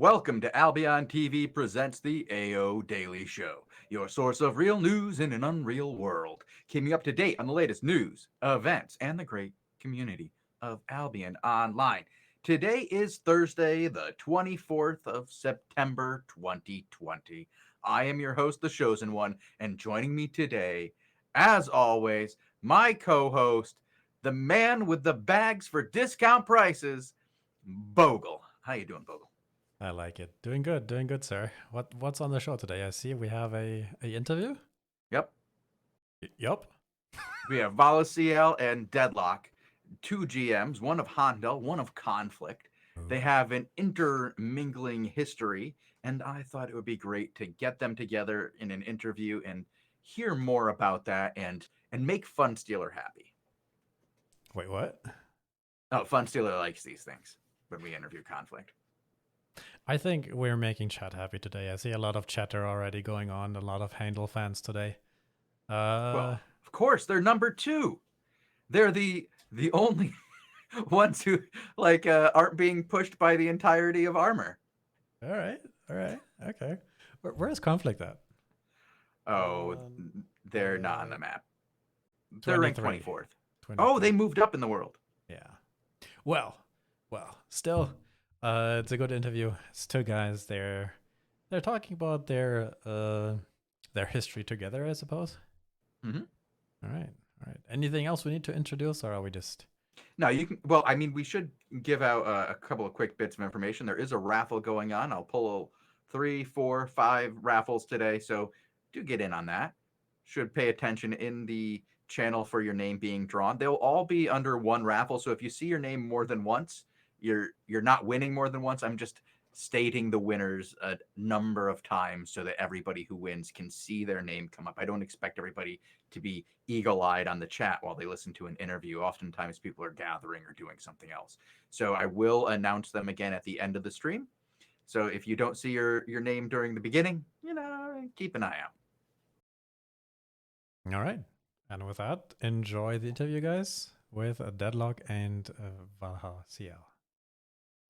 Welcome to Albion TV presents the AO Daily Show, your source of real news in an unreal world, keeping you up to date on the latest news, events, and the great community of Albion Online. Today is Thursday, the 24th of September, 2020. I am your host, the Shozen One, and joining me today, as always, my co-host, the man with the bags for discount prices, Bogul. How you doing, Bogul? I like it. Doing good, sir. What's on the show today? I see we have a interview. Yep. Yup. We have valhaCL and Deadlock, two GMs, one of HAENDEL, one of Conflict. They have an intermingling history, and I thought it would be great to get them together in an interview and hear more about that and make Funstealer happy. Wait, what? Oh, Funstealer likes these things when we interview Conflict. I think we're making chat happy today. I see a lot of chatter already going on. A lot of Handel fans today. Well, of course, they're number two. They're the only ones who aren't being pushed by the entirety of armor. All right, okay. Where's Conflict at? Oh, they're not on the map. They're ranked 24th. 23. Oh, they moved up in the world. Yeah. Well, still, it's a good interview. It's two guys. They're talking about their history together, I suppose. Mm-hmm. All right. Anything else we need to introduce, or are we just? No, you can. Well, I mean, we should give out a couple of quick bits of information. There is a raffle going on. I'll pull 3, 4, 5 raffles today, so do get in on that. Should pay attention in the channel for your name being drawn. They'll all be under one raffle, so if you see your name more than once, you're not winning more than once. I'm just stating the winners a number of times so that everybody who wins can see their name come up. I don't expect everybody to be eagle-eyed on the chat while they listen to an interview. Oftentimes people are gathering or doing something else. So I will announce them again at the end of the stream. So if you don't see your name during the beginning, keep an eye out. All right. And with that, enjoy the interview, guys, with Deadlock and valhaCL.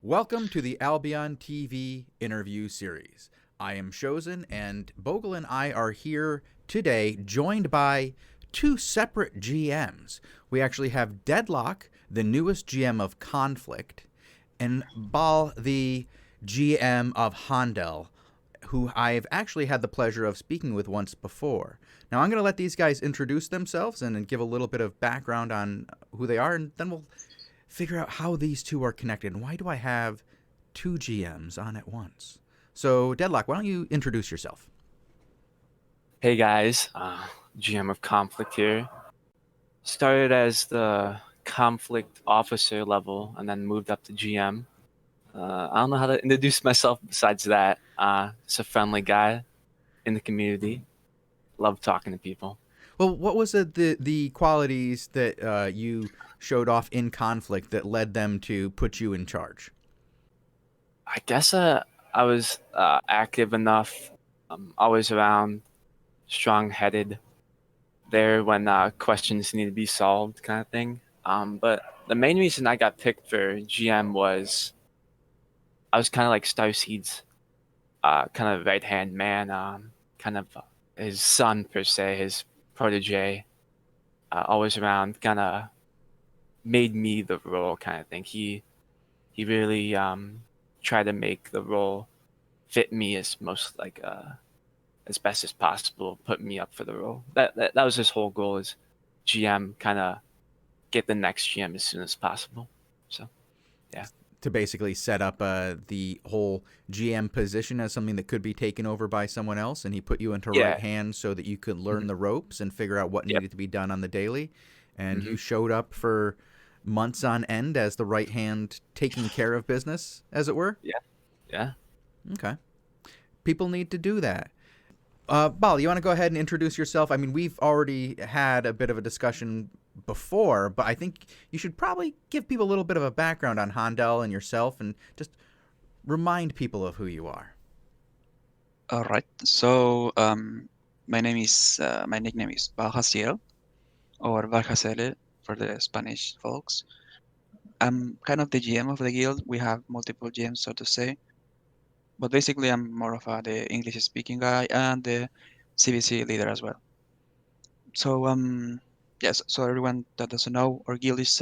Welcome to the Albion TV interview series. I am Shozen, and Bogul and I are here today, joined by two separate GMs. We actually have Deadlock, the newest GM of Conflict, and Bal, the GM of HAENDEL, who I've actually had the pleasure of speaking with once before. Now, I'm going to let these guys introduce themselves and give a little bit of background on who they are, and then we'll figure out how these two are connected and why do I have two GMs on at once. So, Deadlock, why don't you introduce yourself? Hey guys, GM of Conflict here. Started as the Conflict officer level and then moved up to GM. I don't know how to introduce myself besides that. Just a friendly guy in the community. Love talking to people. Well, what was the qualities that you showed off in Conflict that led them to put you in charge? I guess I was active enough, always around, strong-headed there when questions need to be solved kind of thing. But the main reason I got picked for GM was I was kind of like Starseed's kind of right-hand man, kind of his son per se, his protege, always around, kind of made me the role kind of thing. He really tried to make the role fit me as best as possible, put me up for the role. That was his whole goal, is GM, kind of get the next GM as soon as possible. So, yeah. To basically set up the whole GM position as something that could be taken over by someone else, and he put you into right hand so that you could learn the ropes and figure out what needed to be done on the daily. And you showed up for months on end as the right hand, taking care of business, as it were? Yeah. Okay. People need to do that. Bal, you want to go ahead and introduce yourself? I mean, we've already had a bit of a discussion before, but I think you should probably give people a little bit of a background on HAENDEL and yourself and just remind people of who you are. All right. So my nickname is valhaCL, or valhaCL for the Spanish folks. I'm kind of the GM of the guild. We have multiple GMs, so to say. but basically I'm more of the English speaking guy and the CBC leader as well. So yes, so everyone that doesn't know, our guild is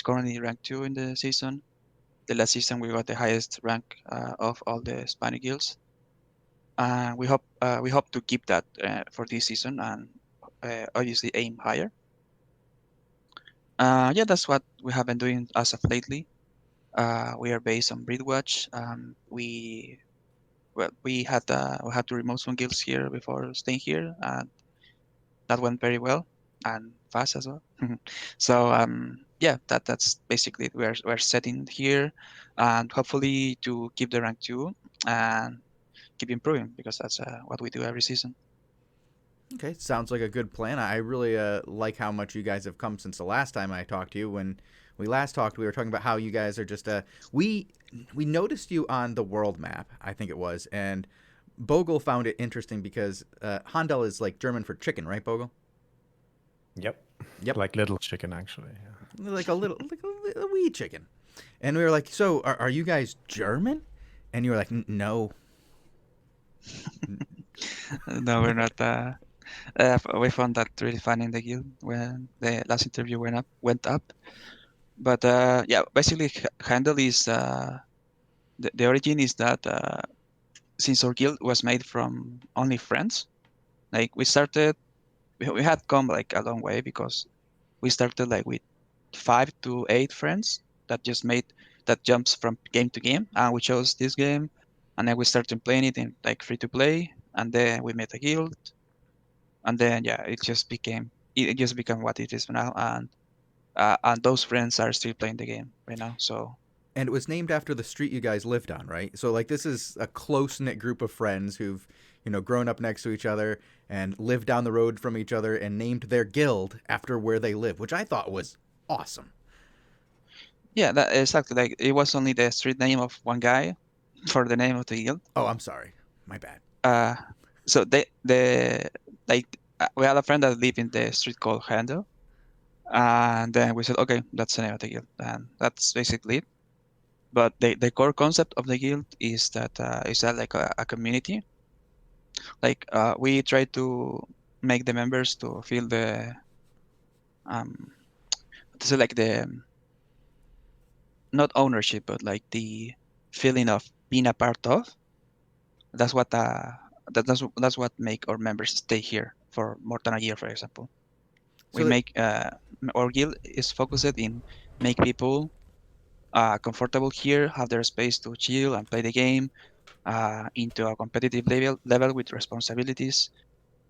currently rank 2 in the season. The last season we got the highest rank of all the Spanish guilds. We hope to keep that for this season and obviously aim higher. Yeah, that's what we have been doing as of lately. We are based on Breedwatch. We had to remove some guilds here before staying here, and that went very well and fast as well. So yeah, that's basically it. We're setting here, and hopefully to keep the rank 2 and keep improving, because that's what we do every season. Okay, sounds like a good plan. I really like how much you guys have come since the last time I talked to you. When we last talked, we were talking about how you guys are just we noticed you on the world map, I think it was, and Bogul found it interesting because Handel is like German for chicken, right, Bogul? Yep. Yep. Like little chicken, actually. Yeah. Like a wee chicken. And we were like, so are you guys German? And you were like, no. No, we're not. We found that really funny in the guild when the last interview went up. But yeah, basically, Handel is the origin is that since our guild was made from only friends, like we had come like a long way, because we started like with 5 to 8 friends that jumps from game to game, and we chose this game, and then we started playing it in like free to play, and then we made a guild, and then yeah, it just became what it is now, and those friends are still playing the game right now. So And it was named after the street you guys lived on, right? So like this is a close-knit group of friends who've, grown up next to each other and lived down the road from each other and named their guild after where they live, which I thought was awesome. yeah, that exactly, like it was only the street name of one guy for the name of the guild. Oh, I'm sorry. My bad. So we had a friend that lived in the street called Handel, and then we said, okay, that's the name of the guild, and that's basically it. But the core concept of the guild is that like a community. Like we try to make the members to feel the like the not ownership, but like the feeling of being a part of. That's what make our members stay here for more than a year, for example. So Our guild is focused in make people comfortable here, have their space to chill and play the game, into a competitive level with responsibilities,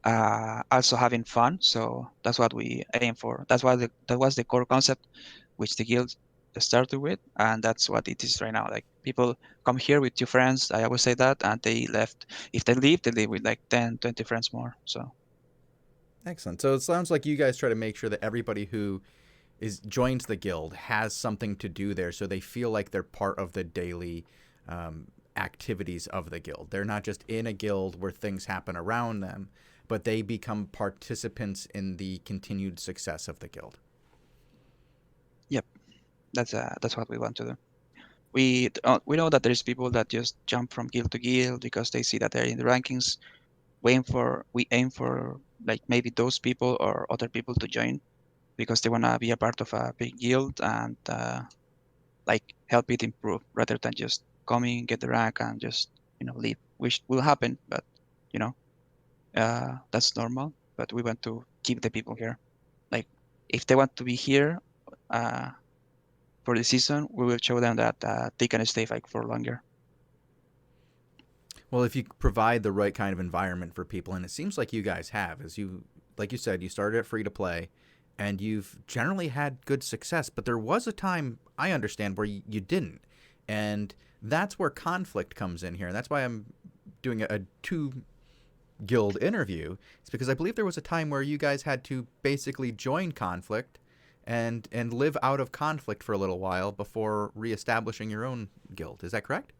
also having fun. So that's what we aim for. That was the core concept which the guild started with, and that's what it is right now. Like people come here with 2 friends, I always say that, and they left. If they leave with like 10, 20 friends more. So excellent. So it sounds like you guys try to make sure that everybody who joins the guild has something to do there, so they feel like they're part of the daily activities of the guild. They're not just in a guild where things happen around them, but they become participants in the continued success of the guild. yep, that's what we want to do. We know that there's people that just jump from guild to guild because they see that they're in the rankings. We aim for like maybe those people or other people to join because they want to be a part of a big guild and like help it improve, rather than just coming, get the rank, and just leave, which will happen, but that's normal. But we want to keep the people here. Like if they want to be here for the season, we will show them that they can stay like for longer. Well, if you provide the right kind of environment for people, and it seems like you guys have, like you said, you started at free to play, and you've generally had good success. But there was a time, I understand, where you didn't, and that's where conflict comes in here. And that's why I'm doing a 2-guild interview. It's because I believe there was a time where you guys had to basically join conflict and live out of conflict for a little while before reestablishing your own guild. Is that correct?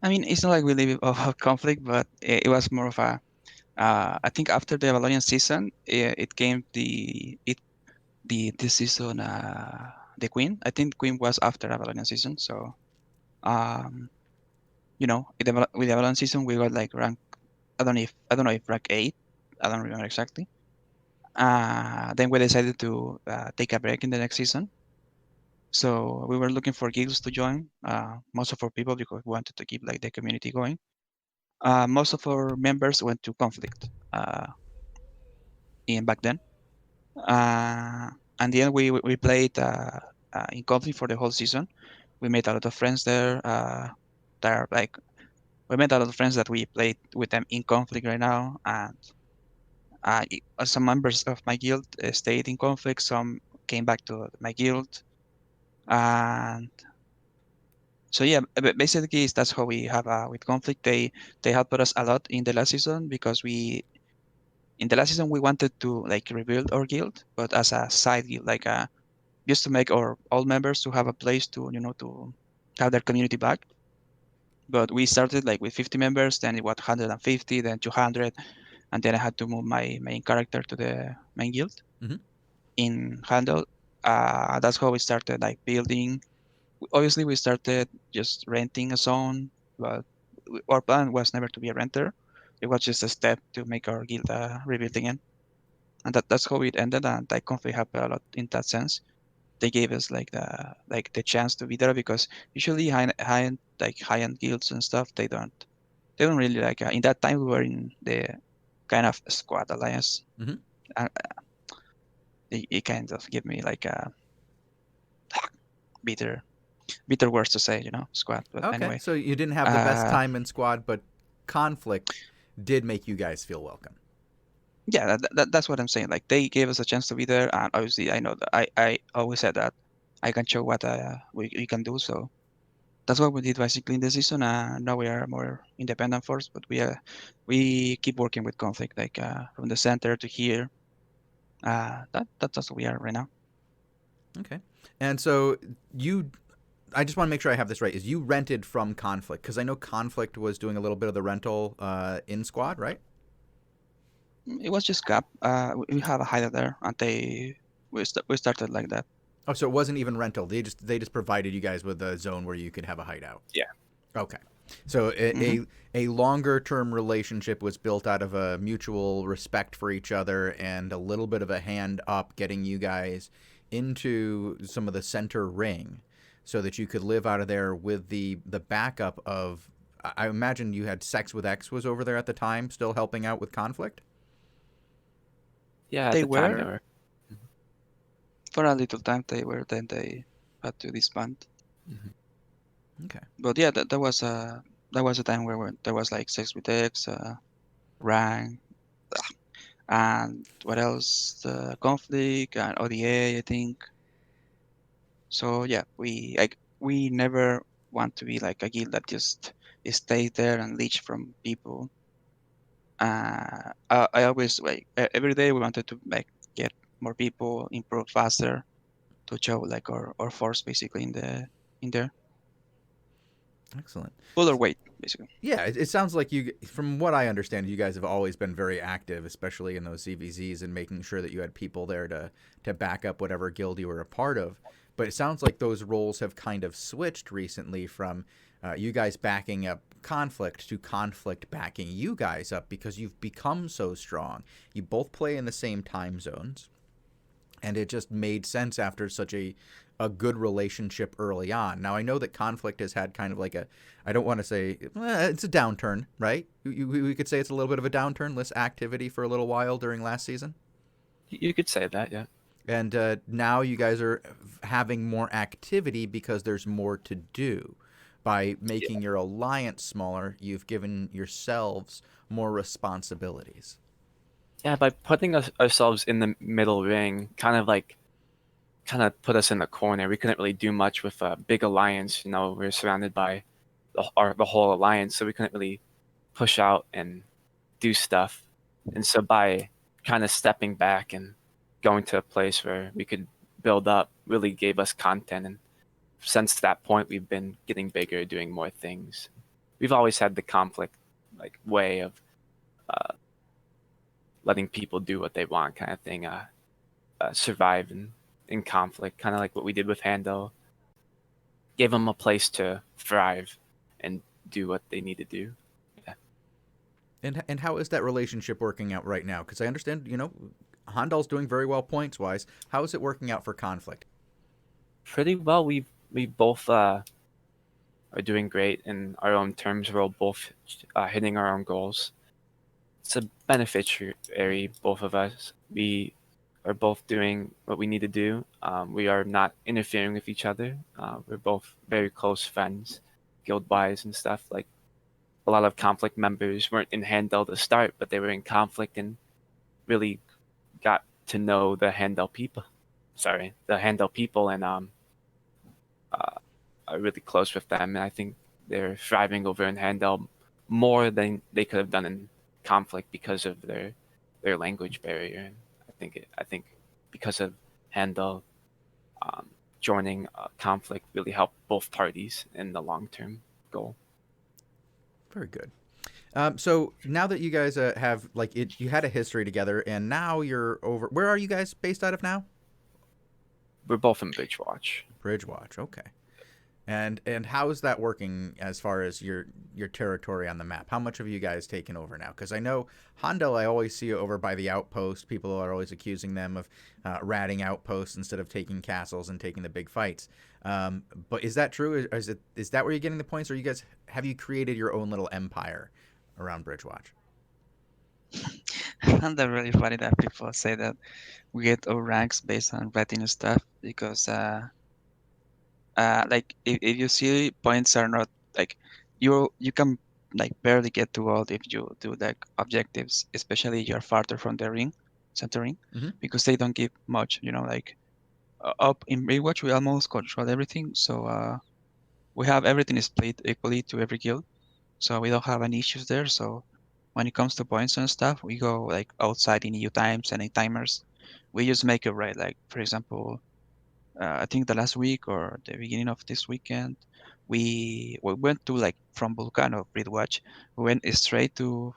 I mean, it's not like we live off of conflict, but it was more of a. I think after the Valorian season, it came this season the Queen. I think Queen was after a Valorian season, so yeah, with the Valorant season, we got like rank. I don't know if rank 8. I don't remember exactly. Then we decided to take a break in the next season. So we were looking for guilds to join. Most of our people, because we wanted to keep like the community going. Most of our members went to Conflict in back then. And then we played in Conflict for the whole season. We made a lot of friends there. We made a lot of friends that we played with them in Conflict right now. And some members of my guild stayed in Conflict. Some came back to my guild. And so yeah, basically that's how we have with Conflict. They helped us a lot in the last season, because in the last season we wanted to like rebuild our guild, but as a side guild, like just to make our all members to have a place to to have their community back. But we started like with 50 members, then it was 150, then 200, and then I had to move my main character to the main guild in Handel. That's how we started like building. Obviously, we started just renting a zone, but our plan was never to be a renter. It was just a step to make our guild rebuild again, and that's how it ended. And I Conflict helped a lot in that sense. They gave us like the chance to be there, because usually high-end guilds and stuff, they don't really like. In that time, we were in the kind of squad alliance. It kind of gave me like a bitter words to say, squad. But Okay, anyway, so you didn't have the best time in squad, but Conflict did make you guys feel welcome. Yeah, that's what I'm saying. Like, they gave us a chance to be there, and obviously I know that I always said that I can show what we can do. So that's what we did basically in the season. Now we are more independent force, but we keep working with Conflict, like from the center to here. That's what we are right now. Okay, and so I just want to make sure I have this right. Is you rented from Conflict? Because I know Conflict was doing a little bit of the rental in squad, right? It was just Cap. We have a hideout there, and we started like that. Oh, so it wasn't even rental. They just provided you guys with a zone where you could have a hideout. Yeah. Okay. So a longer term relationship was built out of a mutual respect for each other and a little bit of a hand up, getting you guys into some of the center ring, so that you could live out of there with the backup of. I imagine you had Sex with X was over there at the time, still helping out with Conflict. Yeah, at They the time were. they were. For a little time they were, then they had to disband. Okay. But yeah, that was a time where there was like Sex with X, Rank, and what else? The Conflict and ODA, I think. So yeah, we never want to be like a guild that just stays there and leech from people. I always like every day we wanted to like get more people, improve faster, to show like our force basically in there. Excellent. Pull our weight basically. Yeah, it sounds like from what I understand, you guys have always been very active, especially in those CVZs, and making sure that you had people there to back up whatever guild you were a part of. But it sounds like those roles have kind of switched recently from you guys backing up Conflict to Conflict backing you guys up, because you've become so strong. You both play in the same time zones, and it just made sense after such a good relationship early on. Now, I know that Conflict has had kind of like I don't want to say, it's a downturn, right? We could say it's a little bit of a downturn, less activity for a little while during last season. You could say that, yeah. And now you guys are having more activity because there's more to do. By making your alliance smaller, you've given yourselves more responsibilities. Yeah, by putting ourselves in the middle ring, kind of put us in the corner. We couldn't really do much with a big alliance. We were surrounded by the whole alliance, so we couldn't really push out and do stuff. And so by kind of stepping back and going to a place where we could build up really gave us content. And since that point, we've been getting bigger, doing more things. We've always had the Conflict like way of letting people do what they want, kind of thing. Survive in Conflict, kind of like what we did with Handel. Gave them a place to thrive and do what they need to do. And how is that relationship working out right now? Because I understand, Handel's doing very well points wise. How is it working out for Conflict? Pretty well. We both are doing great in our own terms. We're both hitting our own goals. It's a beneficiary, both of us. We are both doing what we need to do. We are not interfering with each other. We're both very close friends, guild-wise and stuff. Like, a lot of Conflict members weren't in Handel to start, but they were in Conflict and really got to know the Handel people. The Handel people, and are really close with them. And I think they're thriving over in Handel more than they could have done in Conflict because of their language barrier. And I think because of Handel, joining Conflict really helped both parties in the long-term goal. Very good. So now that you guys have you had a history together, and now you're over. Where are you guys based out of now? We're both in Bridgewatch. Bridgewatch, okay. And how is that working as far as your territory on the map? How much have you guys taken over now? Because I know Handel, I always see over by the outpost. People are always accusing them of ratting outposts instead of taking castles and taking the big fights. But is that true? Is that where you're getting the points, or have you created your own little empire around Bridgewatch? I find that really funny that people say that we get our ranks based on rating stuff, because like if you see points are not like you can like barely get to gold if you do like objectives, especially you're farther from the center ring, because they don't give much, like up in Bridgewatch we almost control everything, so we have everything split equally to every guild, so we don't have any issues there. So when it comes to points and stuff, we go like outside in EU times and in timers. We just make it right. Like, for example, I think the last week or the beginning of this weekend, we went to like from Volcano Bridgewatch, we went straight to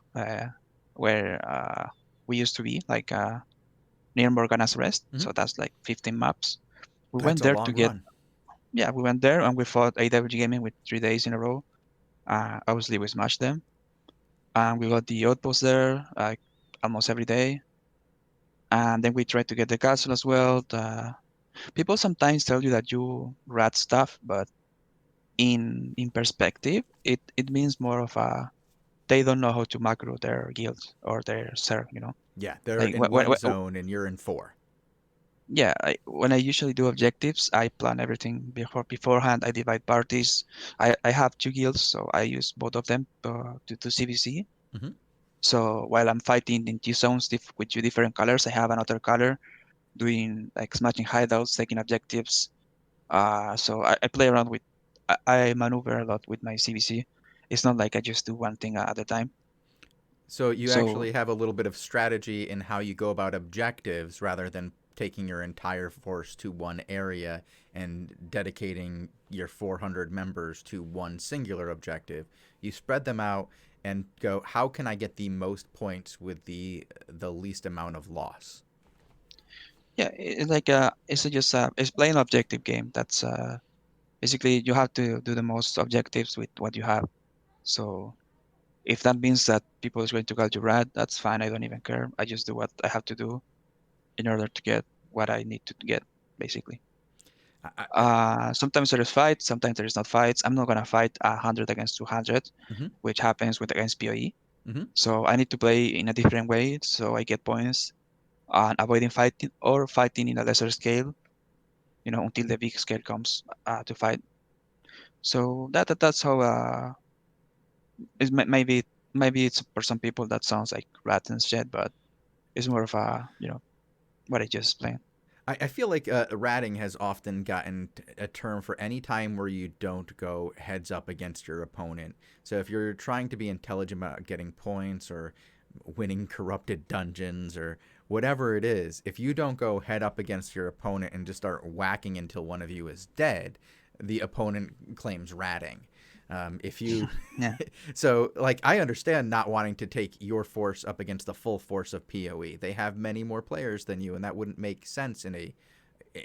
where we used to be, like near Morgana's Rest. So that's like 15 maps. We went there to get. Yeah, we went there and we fought AWG Gaming with 3 days in a row. Obviously, we smashed them. And we got the outpost there like almost every day. And then we tried to get the castle as well. People sometimes tell you that you rat stuff, but in perspective, it means more of they don't know how to macro their guilds or their serve, Yeah, they're like, in one zone and you're in 4. Yeah, when I usually do objectives, I plan everything beforehand. I divide parties. I have 2 guilds, so I use both of them to CVC. So while I'm fighting in 2 zones with 2 different colors, I have another color doing like smashing hideouts, taking objectives. So I play around with, I maneuver a lot with my CVC. It's not like I just do one thing at a time. So you actually have a little bit of strategy in how you go about objectives rather than taking your entire force to one area and dedicating your 400 members to one singular objective. You spread them out and go, how can I get the most points with the least amount of loss? Yeah, it's playing an objective game. That's basically you have to do the most objectives with what you have. So if that means that people is going to call you rat, that's fine. I don't even care. I just do what I have to do in order to get what I need to get, basically. Sometimes there is fights, sometimes there is not fights. I'm not gonna fight 100 against 200, which happens against PoE. So I need to play in a different way, so I get points on avoiding fighting or fighting in a lesser scale, until the big scale comes to fight. So that's how maybe it's for some people that sounds like rat and shit, but it's more of what I just explained. I feel like ratting has often gotten a term for any time where you don't go heads up against your opponent. So if you're trying to be intelligent about getting points or winning corrupted dungeons or whatever it is, if you don't go head up against your opponent and just start whacking until one of you is dead, the opponent claims ratting. If you so like I understand not wanting to take your force up against the full force of PoE. They have many more players than you, and that wouldn't make sense in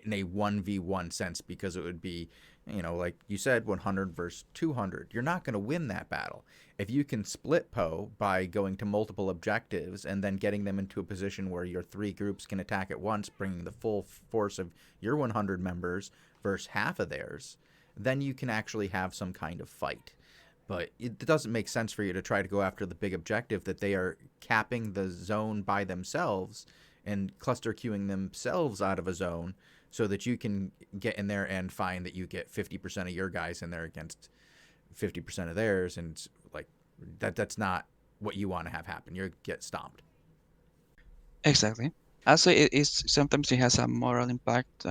in a 1v1 sense, because it would be, like you said, 100 versus 200. You're not going to win that battle. If you can split Poe by going to multiple objectives and then getting them into a position where your 3 groups can attack at once, bringing the full force of your 100 members versus half of theirs, then you can actually have some kind of fight. But it doesn't make sense for you to try to go after the big objective that they are capping the zone by themselves and cluster queuing themselves out of a zone so that you can get in there and find that you get 50% of your guys in there against 50% of theirs. And like that's not what you want to have happen. You get stomped. Exactly. Also, it is sometimes it has a moral impact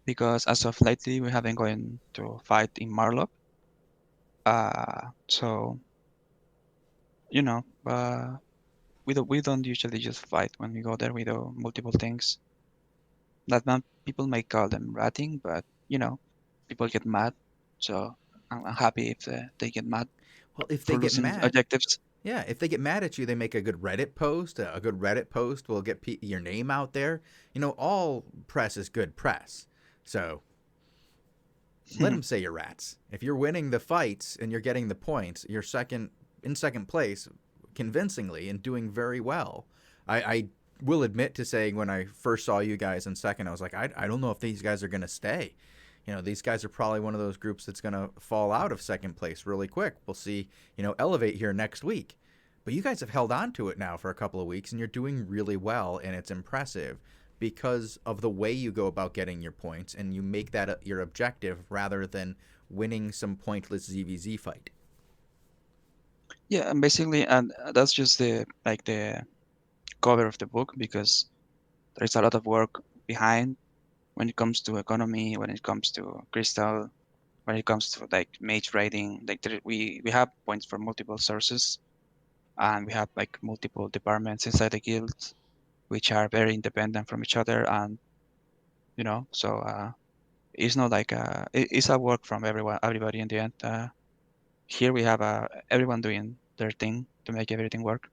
because as of lately we haven't gone to fight in Marlock. So we don't usually just fight when we go there. We do multiple things. People may call them ratting, but people get mad. So I'm happy if they get mad Well, if for they get losing mad, objectives. yeah, if they get mad at you, they make a good Reddit post. A good Reddit post will get your name out there. All press is good press. So let them say you're rats. If you're winning the fights and you're getting the points, you're in second place convincingly and doing very well. I will admit to saying when I first saw you guys in second, I was like, I don't know if these guys are going to stay. These guys are probably one of those groups that's going to fall out of second place really quick. We'll see, Elevate here next week. But you guys have held on to it now for a couple of weeks, and you're doing really well, and it's impressive because of the way you go about getting your points, and you make that your objective rather than winning some pointless ZVZ fight. Yeah, and basically, and that's just the cover of the book, because there's a lot of work behind when it comes to economy, when it comes to crystal, when it comes to like mage rating. We have points from multiple sources, and we have like multiple departments inside the guild, which are very independent from each other, and so it's not like it's a work from everybody in the end. Here we have everyone doing their thing to make everything work.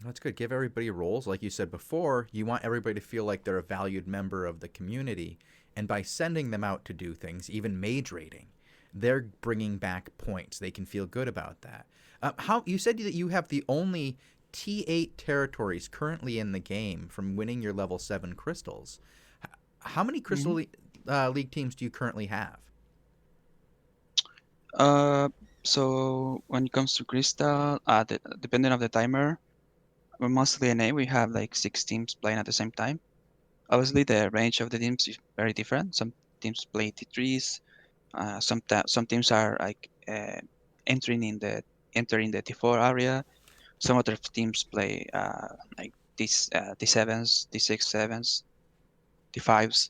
That's good. Give everybody roles. Like you said before, you want everybody to feel like they're a valued member of the community. And by sending them out to do things, even mage rating, they're bringing back points. They can feel good about that. How you said that you have the only T8 territories currently in the game from winning your level 7 crystals. How many Crystal League teams do you currently have? So when it comes to crystal, depending on the timer, we're mostly NA. We have like 6 teams playing at the same time. Obviously, the range of the teams is very different. Some teams play T3s. Some teams are like entering the T4 area. Some other teams play like T7s, T6-7s, T5s.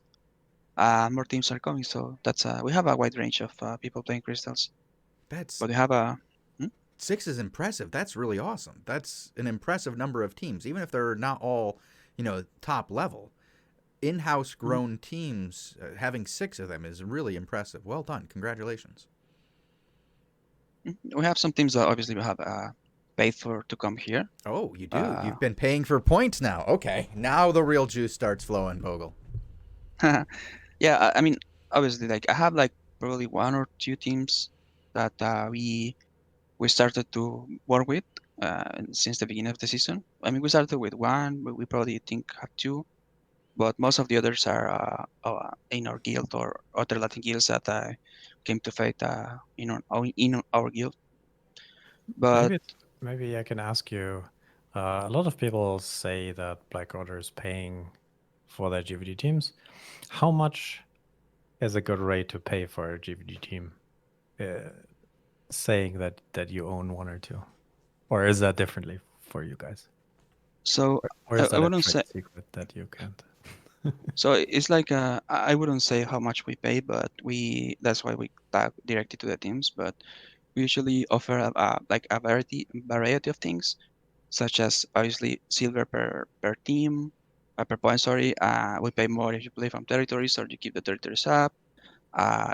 More teams are coming, so that's we have a wide range of people playing crystals. But we have a 6 is impressive. That's really awesome. That's an impressive number of teams, even if they're not all, top level. In-house grown teams, having 6 of them is really impressive. Well done. Congratulations. We have some teams that obviously we have paid for to come here. Oh, you do? You've been paying for points now. Okay. Now the real juice starts flowing, Bogul. Yeah, I mean, obviously, like I have like probably 1 or 2 teams that we started to work with since the beginning of the season. I mean, we started with 1, but we probably think have 2. But most of the others are in our guild or other Latin guilds that came to fight in our guild. But maybe I can ask you. A lot of people say that Black Order is paying for their GVD teams. How much is a good rate to pay for a GVD team? Saying that you own 1 or 2, or is that differently for you guys? So or is that I wouldn't a trade say secret that you can't? So it's like I wouldn't say how much we pay, but that's why we tag directly to the teams. But we usually offer like a variety of things, such as obviously silver per team, per point. Sorry, we pay more if you play from territories or you keep the territories up.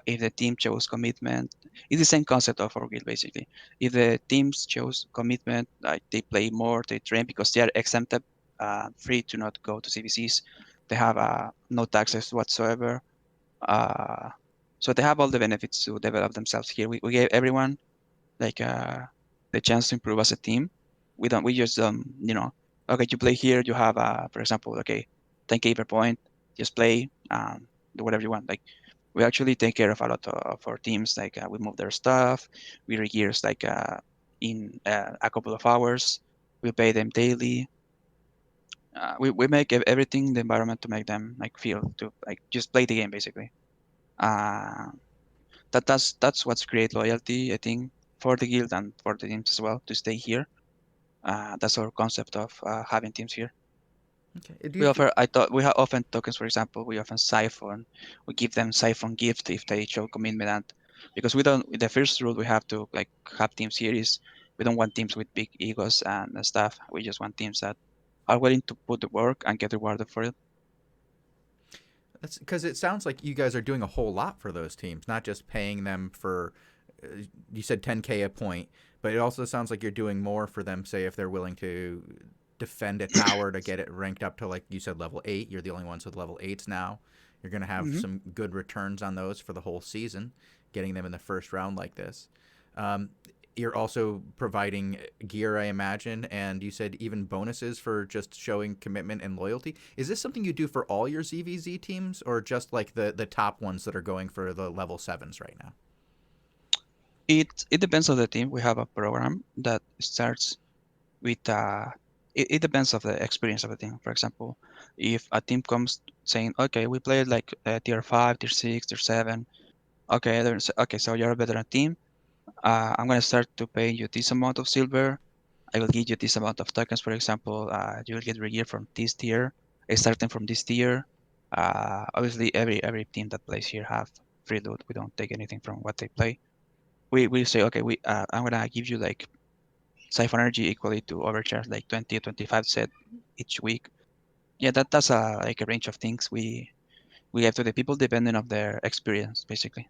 If the team chose commitment, it's the same concept of our guild basically. If the teams chose commitment, like they play more, they train because they are exempted, free to not go to CVCs. They have no taxes whatsoever. So they have all the benefits to develop themselves here. We gave everyone like the chance to improve as a team. We just okay, you play here, you have for example, okay, 10k per point, just play, do whatever you want. Like we actually take care of a lot of our teams. Like we move their stuff, we regears like in a couple of hours. We pay them daily. We make everything the environment to make them like feel to like just play the game basically. Uh, that's what's create loyalty, I think, for the guild and for the teams as well to stay here. That's our concept of having teams here. Okay. Do We you offer, I thought we have often tokens, for example, we often siphon. We give them siphon gift if they show commitment, and because we don't. The first rule we have to like have teams here is we don't want teams with big egos and stuff. We just want teams that are willing to put the work and get rewarded for it. That's because it sounds like you guys are doing a whole lot for those teams, not just paying them for. You said 10k a point, but it also sounds like you're doing more for them. Say if they're willing to defend a tower to get it ranked up to, like you said, level 8. You're the only ones with level 8s now. You're going to have some good returns on those for the whole season, getting them in the first round like this. You're also providing gear, I imagine, and you said even bonuses for just showing commitment and loyalty. Is this something you do for all your ZVZ teams, or just like the top ones that are going for the level 7s right now? It depends on the team. We have a program that starts with it depends of the experience of the team. For example, if a team comes saying, okay, we played like tier 5, tier 6, tier 7, okay, so you're a veteran team. I'm gonna start to pay you this amount of silver. I will give you this amount of tokens. For example, you will get regear from this tier, starting from this tier. Obviously, every team that plays here have free loot. We don't take anything from what they play. We say, okay, I'm gonna give you like siphon energy equally to overcharge like 20 25 set each week. Yeah, that's like a range of things we have to the people depending on their experience basically.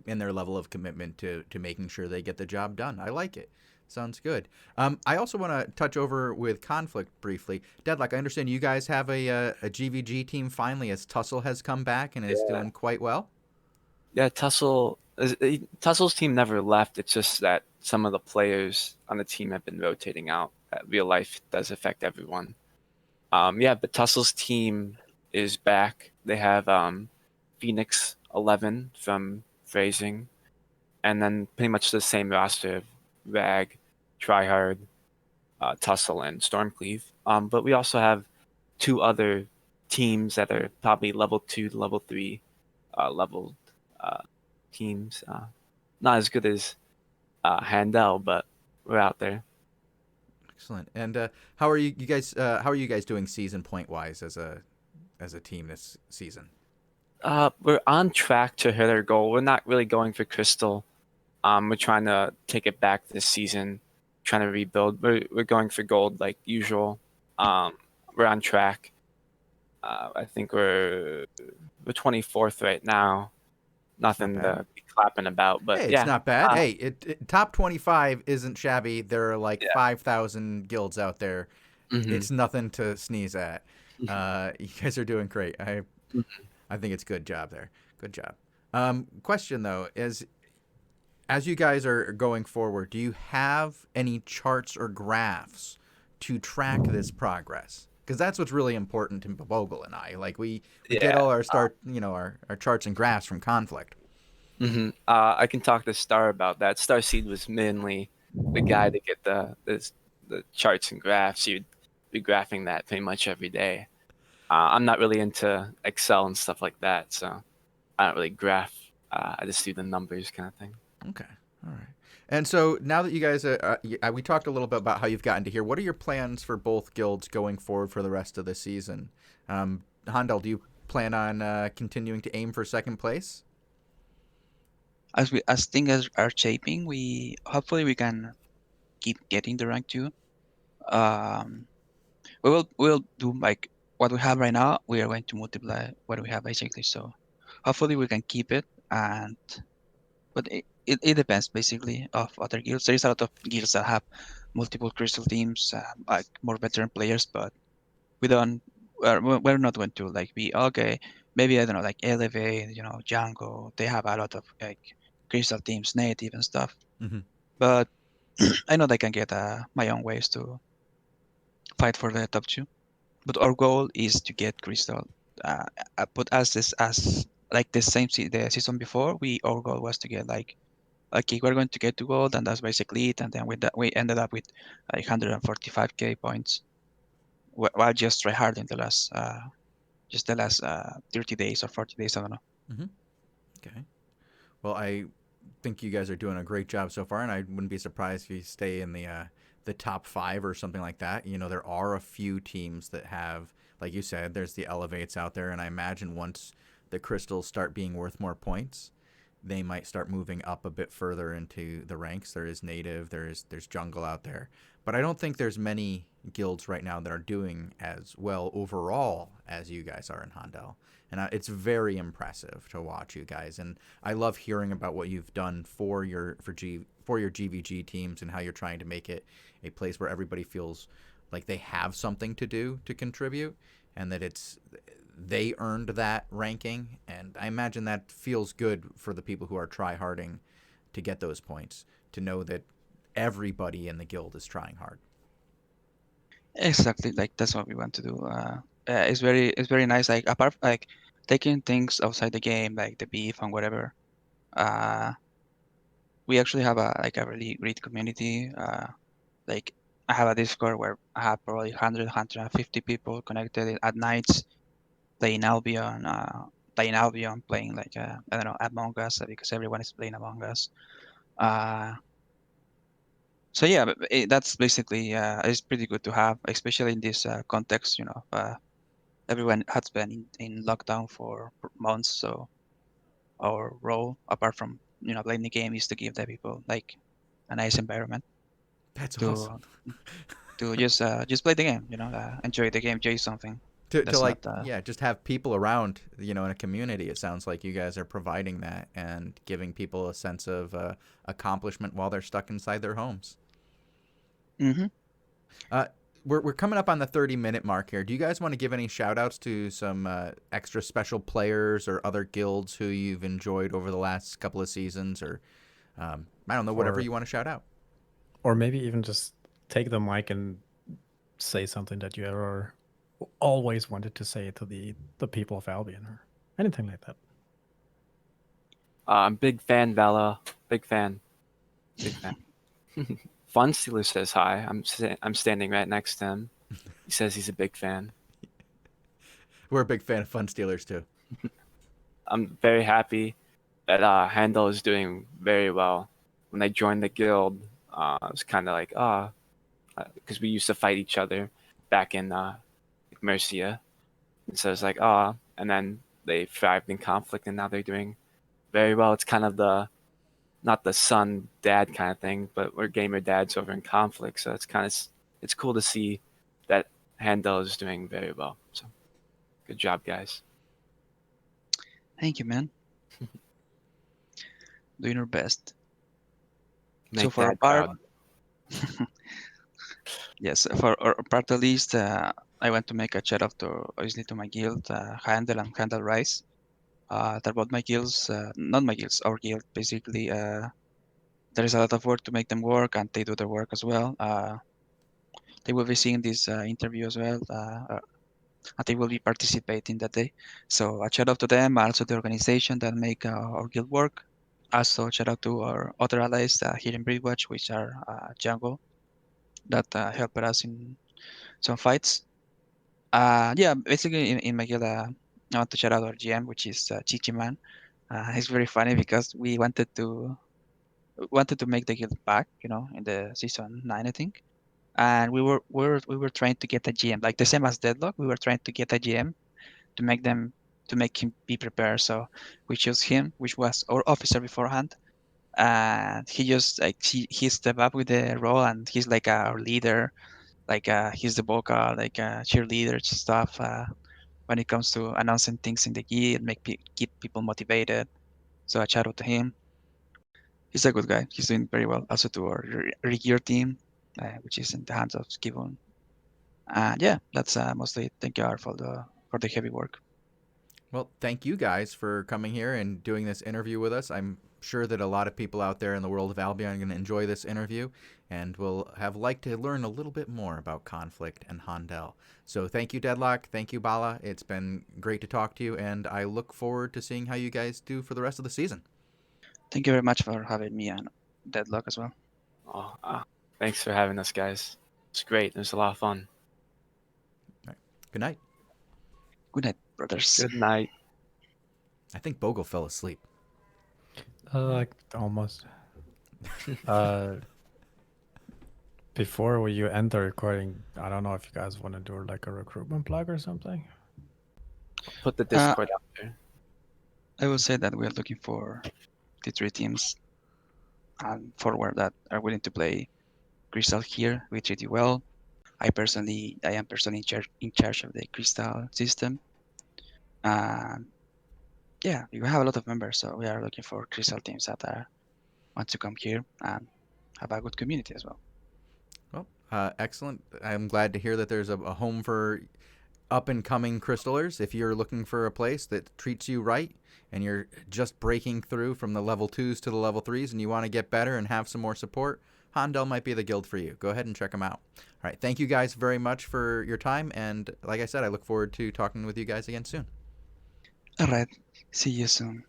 And their level of commitment to making sure they get the job done. I like it. Sounds good. I also want to touch over with Conflict briefly. Deadlock, I understand you guys have a GVG team finally, as Tussle has come back and is doing quite well. Yeah, Tussle's team never left. It's just that some of the players on the team have been rotating out. Real life does affect everyone. Yeah, but Tussle's team is back. They have Phoenix 11 from Phrasing, and then pretty much the same roster of Rag, Tryhard, Tussle, and Stormcleave. But we also have 2 other teams that are probably level 2 to level 3 leveled teams. Not as good as Handel, but we're out there. Excellent. And how are you guys? How are you guys doing season point wise as a team this season? We're on track to hit our goal. We're not really going for Crystal. We're trying to take it back this season, trying to rebuild. We're going for gold like usual. We're on track. I think we're 24th right now. Nothing to be clapping about, but hey, yeah, it's not bad. Hey, top 25 isn't shabby. There are like 5,000 guilds out there. It's nothing to sneeze at. You guys are doing great. I think it's good job there. Good job. Question though is, as you guys are going forward, do you have any charts or graphs to track this progress? Because that's what's really important to Bogul and I. Like we get all our our charts and graphs from Conflict. I can talk to Star about that. Starseed was mainly the guy to get the charts and graphs. You'd be graphing that pretty much every day. I'm not really into Excel and stuff like that, so I don't really graph. I just do the numbers kind of thing. Okay, all right. And so now that you guys, we talked a little bit about how you've gotten to here. What are your plans for both guilds going forward for the rest of the season? Handel, do you plan on continuing to aim for second place? As things are shaping, hopefully we can keep getting the rank 2. We'll do like what we have right now. We are going to multiply what we have basically. So hopefully we can keep it, but it depends basically of other guilds. There is a lot of guilds that have multiple crystal teams, like more veteran players, but we don't we're not going to like be okay. Maybe I don't know, like Elevate, Django. They have a lot of like crystal teams, native and stuff. Mm-hmm. But I know they can get my own ways to fight for the top two. But our goal is to get crystal. But as like the the season before, our goal was to get like okay, we're going to get to gold, and that's basically it. And then with that, we ended up with like 145k points while just try hard in the last just the last 30 days or 40 days. I don't know. Mm-hmm. Okay. Well, I think you guys are doing a great job so far, and I wouldn't be surprised if you stay in the top 5 or something like that. There are a few teams that have, like you said, there's the elevates out there, and I imagine once the crystals start being worth more points, they might start moving up a bit further into the ranks. There is native, there's jungle out there, but I don't think there's many guilds right now that are doing as well overall as you guys are in Handel. And it's very impressive to watch you guys, and I love hearing about what you've done for your GVG teams and how you're trying to make it a place where everybody feels like they have something to do to contribute, and that they earned that ranking. And I imagine that feels good for the people who are try-harding to get those points, to know that everybody in the guild is trying hard. Exactly, like that's what we want to do. It's very nice. Like apart like taking things outside the game, like the beef and whatever. We actually have a really great community. Like I have a Discord where I have probably 150 people connected at nights playing Albion, playing like I don't know, Among Us, because everyone is playing Among Us. So yeah, that's basically it's pretty good to have, especially in this context. Everyone has been in lockdown for months, so our role, apart from playing the game, is to give the people like a nice environment That's to awesome. to just play the game. Enjoy the game, enjoy something. to That's like, not. yeah, just have people around, in a community. It sounds like you guys are providing that and giving people a sense of accomplishment while they're stuck inside their homes. Mm-hmm. We're coming up on the 30-minute mark here. Do you guys want to give any shout outs to some extra special players or other guilds who you've enjoyed over the last couple of seasons, or I don't know, whatever you want to shout out? Or maybe even just take the mic and say something that you ever always wanted to say to the people of Albion, or anything like that. Big fan, Bella. Big fan. Big fan. Fun Stealer says hi. I'm standing right next to him. He says he's a big fan. We're a big fan of Fun Stealers too. I'm very happy that Handel is doing very well. When I joined the guild, I was kind of like, because we used to fight each other back in Mercia. And so it's like, and then they thrived in Conflict, and now they're doing very well. It's kind of not the son dad kind of thing, but we're gamer dads over in Conflict, so it's cool to see that Handel is doing very well. So good job, guys. Thank you, man. Doing our best. Make So for our Dad part, proud. yes, for our part at least, I want to make a shout out to obviously to my guild, Handel and Handel Rise. They're both my guilds, not my guilds, our guild. Basically, there is a lot of work to make them work, and they do their work as well. They will be seeing this interview as well, and they will be participating that day. So a shout out to them, also the organization that make our guild work. Also, shout out to our other allies here in Breedwatch, which are Jungle, that helped us in some fights. Yeah, basically in my guild, I want to shout out our GM, which is Chichi Man. It's very funny because we wanted to make the guild back, in the season 9, I think. And we were trying to get a GM, like the same as Deadlock. We were trying to get a GM to make him be prepared. So we chose him, which was our officer beforehand. And he just like he stepped up with the role, and he's like our leader, like he's the vocal, like cheerleader stuff when it comes to announcing things in the guild, keep people motivated. So a shout out to him. He's a good guy. He's doing very well. Also to our Regear team, which is in the hands of Skivon. And yeah, that's mostly thank you Art, for the heavy work. Well, thank you guys for coming here and doing this interview with us. I'm sure that a lot of people out there in the world of Albion are going to enjoy this interview and will have liked to learn a little bit more about Conflict and HAENDEL. So thank you, Deadlock. Thank you, Bala. It's been great to talk to you, and I look forward to seeing how you guys do for the rest of the season. Thank you very much for having me and Deadlock as well. Oh, thanks for having us, guys. It's great. It was a lot of fun. Good night. Good night, brothers. Good night. I think Bogul fell asleep. Like almost. Before you end the recording, I don't know if you guys want to do like a recruitment plug or something. Put the Discord out there. I will say that we are looking for the 3 teams and forward that are willing to play Crystal here. We treat you well. I am personally in charge of the Crystal system. Yeah, we have a lot of members, so we are looking for Crystal teams that want to come here and have a good community as well. Well, excellent. I'm glad to hear that there's a home for up-and-coming crystallers. If you're looking for a place that treats you right and you're just breaking through from the level 2s to the level 3s and you want to get better and have some more support, HAENDEL might be the guild for you. Go ahead and check them out. All right, thank you guys very much for your time, and like I said, I look forward to talking with you guys again soon. All right, see you soon.